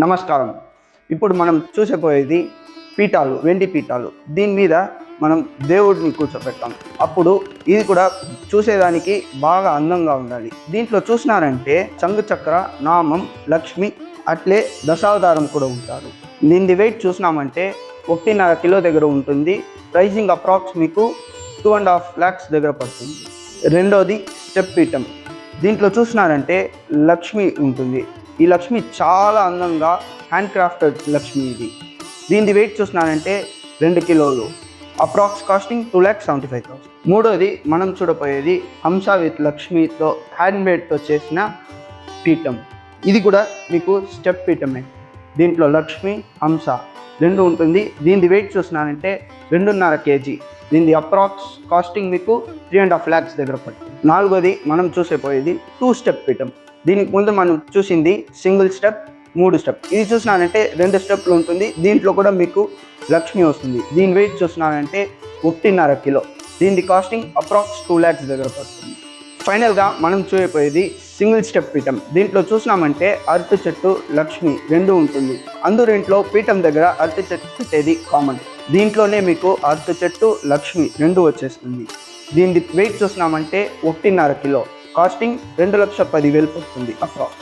నమస్కారం. ఇప్పుడు మనం చూసబోయేది పీఠాలు, వెండి పీఠాలు. దీని మీద మనం దేవుడిని కూర్చోపెడతాం. అప్పుడు ఇది కూడా చూసేదానికి బాగా అందంగా ఉండాలి. దీంట్లో చూసినారంటే చంగు చక్ర, నామం, లక్ష్మి, అట్లే దశావతారం కూడా ఉంటారు. దీని వెయిట్ చూసినామంటే 1.5 కిలో దగ్గర ఉంటుంది. ప్రైజింగ్ అప్రాక్స్ మీకు 2.5 lakhs దగ్గర పడుతుంది. రెండోది స్టెప్ పీఠం. దీంట్లో చూసినారంటే లక్ష్మి ఉంటుంది. ఈ లక్ష్మి చాలా అందంగా హ్యాండ్ క్రాఫ్టెడ్ లక్ష్మి ఇది. దీని వెయిట్ చూసినారంటే 2 కిలోలు. Approx costing 2,75,000. మూడోది మనం చూడపోయేది హంస విత్ లక్ష్మితో హ్యాండ్మేడ్తో చేసిన పీఠం. ఇది కూడా మీకు స్టెప్ పీఠమే. దీంట్లో లక్ష్మి, హంస రెండు ఉంటుంది. దీని వెయిట్ చూసినారంటే 2.5 kg. దీని అప్రాక్స్ కాస్టింగ్ మీకు 3.5 lakhs దగ్గర పడుతుంది. నాలుగోది మనం చూసేపోయేది 2 స్టెప్ పీఠం. దీనికి ముందు మనం చూసింది సింగిల్ స్టెప్, 3 స్టెప్. ఇది చూసినారంటే 2 స్టెప్లు ఉంటుంది. దీంట్లో కూడా మీకు లక్ష్మి వస్తుంది. దీని వెయిట్ చూసినారంటే 1.5 కిలో. దీని కాస్టింగ్ అప్రాక్స్ 2 lakhs దగ్గర పడుతుంది. ఫైనల్గా మనం చూయపోయేది సింగిల్ స్టెప్ పీఠం. దీంట్లో చూసినామంటే అరటి చెట్టు, లక్ష్మి రెండు ఉంటుంది. అందరింట్లో పీఠం దగ్గర అరటి చెట్టు పెట్టేది కామన్. దీంట్లోనే మీకు అరటి చెట్టు, లక్ష్మి రెండు వచ్చేస్తుంది. దీని వెయిట్ చూసినామంటే 1.5 కిలో. కాస్టింగ్ 2,10,000 పడుతుంది అప్రాక్స్.